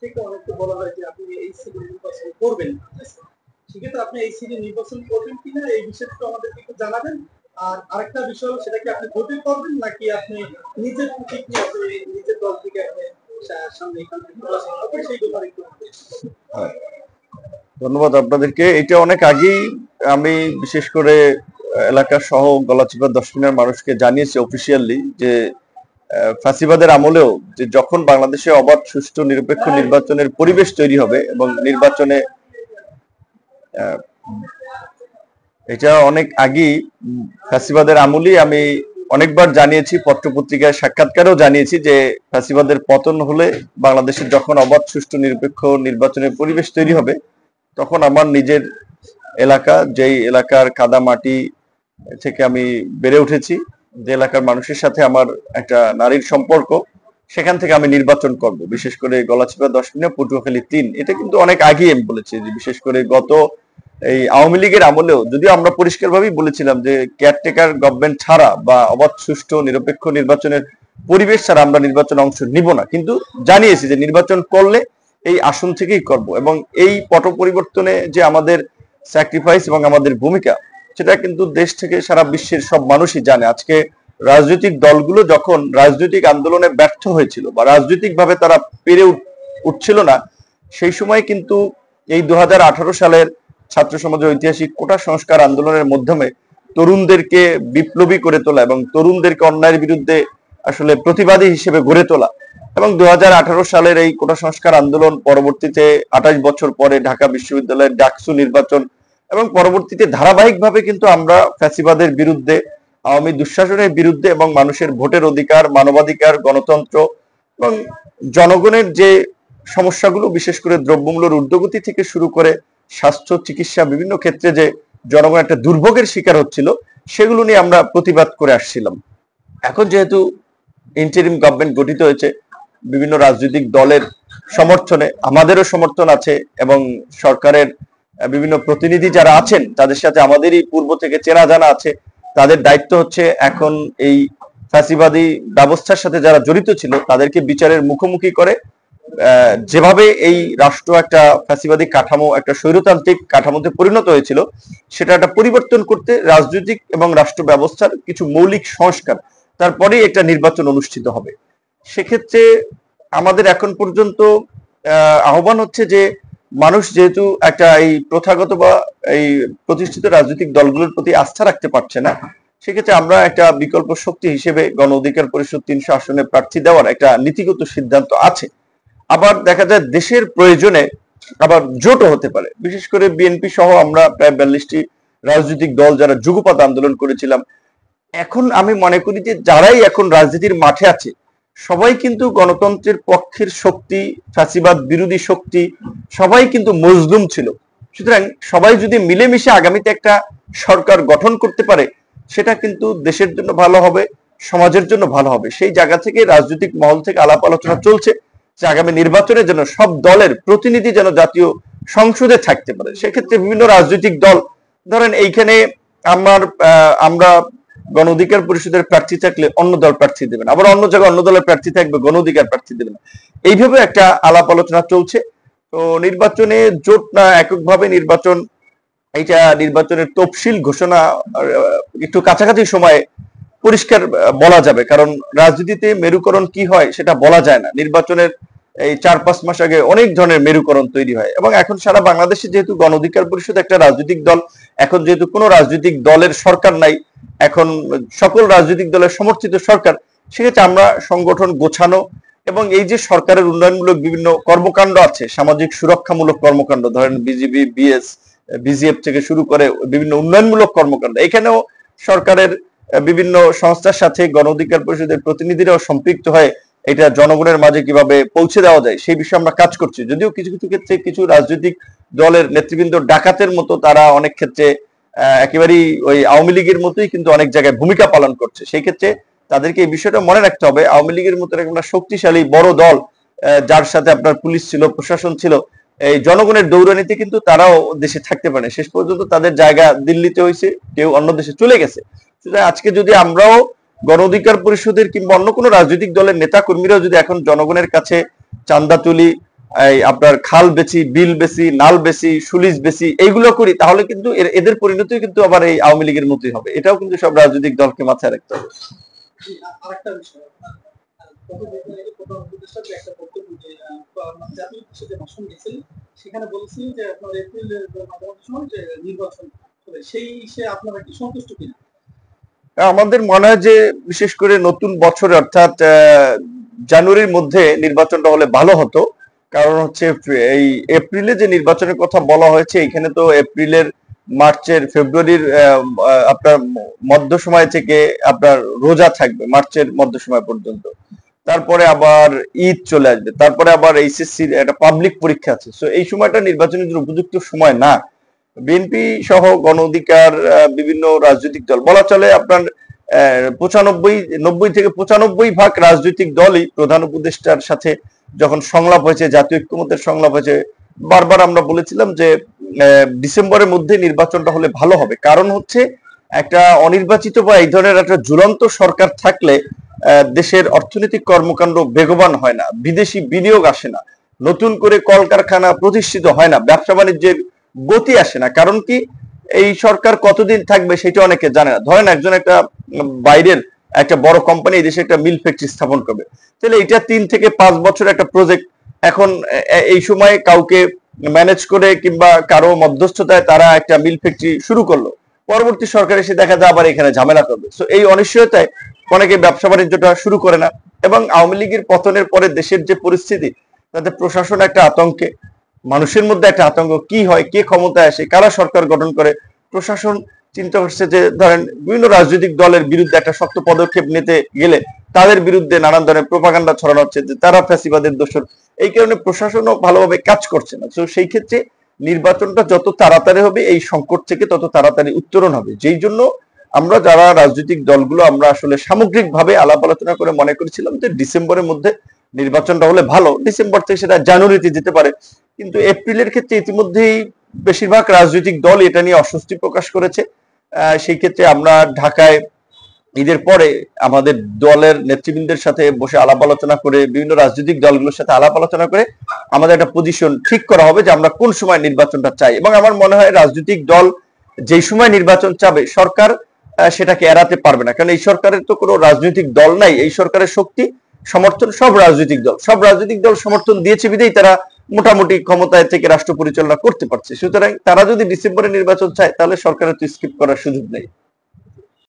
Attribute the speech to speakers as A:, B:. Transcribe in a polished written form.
A: থেকে অনেককে বলা হয় যে আপনি এই সিটি নির্বাচন করবেন না। সেক্ষেত্রে আপনি এই সিটি নির্বাচন করবেন কিনা এই বিষয়টা আমাদেরকে একটু জানাবেন। আর আরেকটা বিষয় হলো সেটা কি আপনি ভোটে করবেন নাকি আপনি নিজের প্রতিক্রিয়া নিজের দল থেকে আপনি সামনে নির্বাচন করবেন সেই ব্যাপারে একটু
B: হ্যাঁ, ধন্যবাদ আপনাদেরকে। এটা অনেক আগেই আমি বিশেষ করে এলাকার সহ গলাচিপা 10 মিনার মানুষকে জানিয়েছি অফিসিয়ালি যে ফ্যাসিবাদের আমলেও যে যখন বাংলাদেশে অবাধ সুষ্ঠু নিরপেক্ষ নির্বাচনের পরিবেশ তৈরি হবে এবং নির্বাচনে এটা অনেক আগেই ফ্যাসিবাদের আমলেই আমি অনেকবার জানিয়েছি, পত্রপত্রিকায় সাক্ষাৎকারেও জানিয়েছি যে ফ্যাসিবাদের পতন হলে বাংলাদেশের যখন অবাধ সুষ্ঠু নিরপেক্ষ নির্বাচনের পরিবেশ তৈরি হবে তখন আমার নিজের এলাকা, যেই এলাকার কাদা মাটি থেকে আমি বেড়ে উঠেছি, যে এলাকার মানুষের সাথে আমার একটা নারীর সম্পর্ক, সেখান থেকে আমি নির্বাচন করব। বিশেষ করে গলাচিপা 10 মিনিট, পটুয়াখালী 3। এটা কিন্তু অনেক আগেই আমি বলেছি যে বিশেষ করে গত এই আওয়ামী লীগের আমলেও যদিও আমরা পরিষ্কারভাবেই বলেছিলাম যে কেয়ারটেকার গভর্নমেন্ট ছাড়া বা অবাধ সুষ্ঠু নিরপেক্ষ নির্বাচনের পরিবেশ ছাড়া আমরা নির্বাচনে অংশ নিব না, কিন্তু জানিয়েছি যে নির্বাচন করলে এই আসন থেকেই করব। এবং এই পট পরিবর্তনে যে আমাদের স্যাক্রিফাইস এবং আমাদের ভূমিকা, সেটা কিন্তু দেশ থেকে সারা বিশ্বের সব মানুষই জানে। আজকে রাজনৈতিক দলগুলো যখন রাজনৈতিক আন্দোলনে ব্যর্থ হয়েছিল বা রাজনৈতিক ভাবে তারা পেরে উঠছিল না, সেই সময় কিন্তু এই 2018 সালের ছাত্র সমাজের ঐতিহাসিক কোটা সংস্কার আন্দোলনের মাধ্যমে তরুণদেরকে বিপ্লবী করে তোলা এবং তরুণদেরকে অন্যায়ের বিরুদ্ধে আসলে প্রতিবাদী হিসেবে গড়ে তোলা, এবং 2018 সালের এই কোটা সংস্কার আন্দোলন পরবর্তীতে 28 বছর পরে ঢাকা বিশ্ববিদ্যালয়ের ডাকসু নির্বাচন এবং পরবর্তীতে ধারাবাহিকভাবে কিন্তু আমরা ফ্যাসিবাদের বিরুদ্ধে, আওয়ামী দুঃশাসনের বিরুদ্ধে এবং মানুষের ভোটের অধিকার, মানবাধিকার, গণতন্ত্র এবং জনগণের যে সমস্যাগুলো, বিশেষ করে দ্রব্যমূল্যের ঊর্ধ্বগতি থেকে শুরু করে স্বাস্থ্য চিকিৎসা বিভিন্ন ক্ষেত্রে যে জনগণ একটা দুর্ভোগের শিকার হচ্ছিল, সেগুলো নিয়ে আমরা প্রতিবাদ করে আসছিলাম। এখন যেহেতু ইন্টারিম গভর্নমেন্ট গঠিত হয়েছে, বিভিন্ন রাজনৈতিক দলের সমর্থনে আমাদেরও সমর্থন আছে এবং সরকারের বিভিন্ন প্রতিনিধি যারা আছেন তাদের সাথে আমাদেরই পূর্ব থেকে চেনা জানা আছে। তাদের দায়িত্ব হচ্ছে এখন এই ফ্যাসিবাদী ব্যবস্থার সাথে যারা জড়িত ছিল তাদেরকে বিচারের মুখোমুখি করে যেভাবে এই রাষ্ট্র একটা ফ্যাসিবাদী কাঠামো, একটা স্বৈরতান্ত্রিক কাঠামোতে পরিণত হয়েছিল, সেটা একটা পরিবর্তন করতে রাজনৈতিক এবং রাষ্ট্র ব্যবস্থার কিছু মৌলিক সংস্কার, তারপরে একটা নির্বাচন অনুষ্ঠিত হবে। সেক্ষেত্রে আমাদের এখন পর্যন্ত আহ্বান হচ্ছে যে মানুষ যেহেতু একটা এই প্রথাগত বা এই প্রতিষ্ঠিত রাজনৈতিক দলগুলোর প্রতি আস্থা রাখতে পারছে না, সেক্ষেত্রে আমরা একটা বিকল্প শক্তি হিসেবে গণ অধিকার পরিষদ 300 আসনে প্রার্থী দেওয়ার একটা নীতিগত সিদ্ধান্ত আছে। আবার দেখা যায় দেশের প্রয়োজনে আবার জোটও হতে পারে। বিশেষ করে বিএনপি সহ আমরা প্রায় 42টি রাজনৈতিক দল যারা যুগপৎ আন্দোলন করেছিলাম, এখন আমি মনে করি যে যারাই এখন রাজনীতির মাঠে আছে সবাই কিন্তু গণতন্ত্রের পক্ষের শক্তি, ফ্যাসিবাদ বিরোধী শক্তি, সবাই কিন্তু মজলুম ছিল। সুতরাং সবাই যদি মিলেমিশে আগামীতে একটা সরকার গঠন করতে পারে, সেটা কিন্তু দেশের জন্য ভালো হবে, সমাজের জন্য ভালো হবে। সেই জায়গা থেকে রাজনৈতিক মহল থেকে আলাপ আলোচনা চলছে যে আগামী নির্বাচনে যেন সব দলের প্রতিনিধি যেন জাতীয় সংসদে থাকতে পারে। সেক্ষেত্রে বিভিন্ন রাজনৈতিক দল, ধরেন এইখানে আমরা গণ অধিকার পরিষদের প্রার্থী থাকলে অন্য দল প্রার্থী দেবে না, আবার অন্য জায়গায় অন্য দলের প্রার্থী থাকবে, গণ অধিকার প্রার্থী দেবে না। এইভাবে একটা আলাপ আলোচনা চলছে। তো নির্বাচনে জোট না এককভাবে নির্বাচন, এইটা নির্বাচনের তফসিল ঘোষণা একটু কাছাকাছি সময়ে পরিষ্কার বলা যাবে, কারণ রাজনীতিতে মেরুকরণ কি হয় সেটা বলা যায় না। নির্বাচনের এই 4-5 মাস আগে অনেক ধরনের মেরুকরণ তৈরি হয়, এবং এখন সারা বাংলাদেশে যেহেতু গণ অধিকার পরিষদ একটা রাজনৈতিক দল, এখন যেহেতু কোনো রাজনৈতিক দলের সরকার নাই, এখন সকল রাজনৈতিক দলের সমর্থিত সরকার, সেক্ষেত্রে আমরা সংগঠন গোছানো এবং এই যে সরকারের উন্নয়নমূলক বিভিন্ন কর্মকাণ্ড আছে, সামাজিক সুরক্ষামূলক কর্মকাণ্ড, ধরেন বিজিবি, বিএস, বিজিএফ থেকে শুরু করে বিভিন্ন উন্নয়নমূলক কর্মকাণ্ড, এখানেও সরকারের বিভিন্ন সংস্থার সাথে গণ অধিকার পরিষদের প্রতিনিধিরাও সম্পৃক্ত হয় এটা জনগণের মাঝে কিভাবে পৌঁছে দেওয়া যায় সেই বিষয়ে আমরা কাজ করছি। যদিও কিছু কিছু ক্ষেত্রে কিছু রাজনৈতিক দলের নেতৃবৃন্দ ডাকাতের মতো, তারা অনেক ক্ষেত্রে একেবারেই ওই আওয়ামী লীগের মতোই কিন্তু অনেক জায়গায় ভূমিকা পালন করছে। সেই ক্ষেত্রে তাদেরকে এই বিষয়টা মনে রাখতে হবে, আওয়ামী লীগের মতো একটা শক্তিশালী বড় দল, যার সাথে আপনার পুলিশ ছিল, প্রশাসন ছিল, এই জনগণের দৌড়ানিতে কিন্তু তারাও দেশে থাকতে পারে। শেষ পর্যন্ত তাদের জায়গা দিল্লিতে হয়েছে, কেউ অন্য দেশে চলে গেছে। আজকে যদি আমরাও গণ অধিকার পরিষদের কিংবা অন্য কোনো রাজনৈতিক দলের নেতা কর্মীরাও যদি এখন জনগণের কাছে চান্দা তুলি, এই আপনার খাল বেচি, বিল বেচি, নাল বেচি, সুলিশ বেচি, এইগুলো করি, তাহলে কিন্তু এদের পরিণতি কিন্তু আবার এই আওয়ামী লীগের মতোই হবে। এটাও কিন্তু সব রাজনৈতিক দলকে মাথায় রাখতে হবে।
A: আরেকটা বিষয়, প্রধান উপদেষ্টা যে একটা বক্তব্য যে জাতীয় উদ্দেশ্যে যে ভাষণ দিয়েছিলেন, সেখানে বলেছিলেন যে আপনার এপ্রিলের মাঝামাঝি সময় যে নির্বাচন হবে, সেই সে আপনারা কি সন্তুষ্ট কিনা?
B: আমাদের মনে হয় যে বিশেষ করে নতুন বছরে অর্থাৎ জানুয়ারির মধ্যে নির্বাচনটা হলে ভালো হতো। কারণ হচ্ছে এই এপ্রিলে যে নির্বাচনের কথা বলা হয়েছে, এখানে তো এপ্রিলের, মার্চের, ফেব্রুয়ারির আপনার মধ্য সময় থেকে আপনার রোজা থাকবে মার্চের মধ্য সময় পর্যন্ত। তারপরে আবার ঈদ চলে আসবে, তারপরে আবার এইচএসসির একটা পাবলিক পরীক্ষা আছে। তো এই সময়টা নির্বাচনের জন্য উপযুক্ত সময় না। বিএনপি সহ গণ অধিকার বিভিন্ন রাজনৈতিক দল, বলা চলে আপনার 90 থেকে 95% রাজনৈতিক দলই প্রধান উপদেষ্টার সাথে যখন সংলাপ হয়েছে, জাতীয় ঐক্যমত্যের সংলাপ হয়েছে, বারবার আমরা বলেছিলাম যে ডিসেম্বরের মধ্যে নির্বাচনটা হলে ভালো হবে। কারণ হচ্ছে একটা অনির্বাচিত বা এই ধরনের একটা ঝুলন্ত সরকার থাকলে দেশের অর্থনৈতিক কর্মকাণ্ড বেগবান হয় না, বিদেশি বিনিয়োগ আসে না, নতুন করে কলকারখানা প্রতিষ্ঠিত হয় না, ব্যবসা বাণিজ্যের গতি আসে না। কারণ কি, এই সরকার কতদিন থাকবে সেটা অনেকে জানে না। ধরেন একজন একটা বাইরের একটা বড় কোম্পানি এই দেশে একটা মিল ফ্যাক্টরি স্থাপন করবে, তাহলে এটা 3 থেকে 5 বছর একটা প্রজেক্ট। এখন এই সময় কাউকে ম্যানেজ করে কিংবা কারো মধ্যস্থতায় তারা একটা মিল ফ্যাক্টরি শুরু করলো, পরবর্তী সরকার এসে দেখা যায় আবার এখানে ঝামেলা করবে। তো এই অনিশ্চয়তায় অনেকে ব্যবসা বাণিজ্যটা শুরু করে না। এবং আওয়ামী লীগের পতনের পরে দেশের যে পরিস্থিতি, তাতে প্রশাসন একটা আতঙ্কে, মানুষের মধ্যে একটা আতঙ্ক, কি হয়, কে ক্ষমতায় আসে, কারা সরকার গঠন করে। প্রশাসন চিন্তা করছে যে ধরেন বিভিন্ন রাজনৈতিক দলের বিরুদ্ধে একটা শক্ত পদক্ষেপ নিতে গেলে তাদের বিরুদ্ধে নানান ধরনের প্রোপাগান্ডা ছড়ানো হচ্ছে যে তারা ফ্যাসিবাদের দোষর। এই কারণে প্রশাসনও ভালোভাবে কাজ করছে না। তো সেই ক্ষেত্রে নির্বাচনটা যত তাড়াতাড়ি হবে, এই সংকট থেকে তত তাড়াতাড়ি উত্তরণ হবে। যেই জন্য আমরা যারা রাজনৈতিক দলগুলো আমরা আসলে সামগ্রিকভাবে আলাপ আলোচনা করে মনে করেছিলাম যে ডিসেম্বরের মধ্যে নির্বাচনটা হলে ভালো। ডিসেম্বর থেকে সেটা জানুয়ারিতে যেতে পারে, কিন্তু এপ্রিলের ক্ষেত্রে ইতিমধ্যেই বেশিরভাগ রাজনৈতিক দল এটা নিয়ে অস্বস্তি প্রকাশ করেছে। সেই ক্ষেত্রে আমরা ঢাকায় ঈদের পরে আমাদের দলের নেতৃবৃন্দের সাথে বসে আলাপ আলোচনা করে, বিভিন্ন রাজনৈতিক দলগুলোর সাথে আলাপ আলোচনা করে আমাদের একটা পজিশন ঠিক করা হবে যে আমরা কোন সময় নির্বাচনটা চাই। এবং আমার মনে হয় রাজনৈতিক দল যেই সময় নির্বাচন চাবে, সরকার সেটাকে এড়াতে পারবে না। কারণ এই সরকারের তো কোনো রাজনৈতিক দল নাই, এই সরকারের শক্তি সমর্থন সব রাজনৈতিক দল, সব রাজনৈতিক দল সমর্থন দিয়েছে বিধেই তারা মোটামুটি ক্ষমতায় থেকে রাষ্ট্র পরিচালনা করতে পারছে। সুতরাং তারা যদি ডিসেম্বরে নির্বাচন চায়, তাহলে সরকারের তো স্কিপ করার সুযোগ নেই।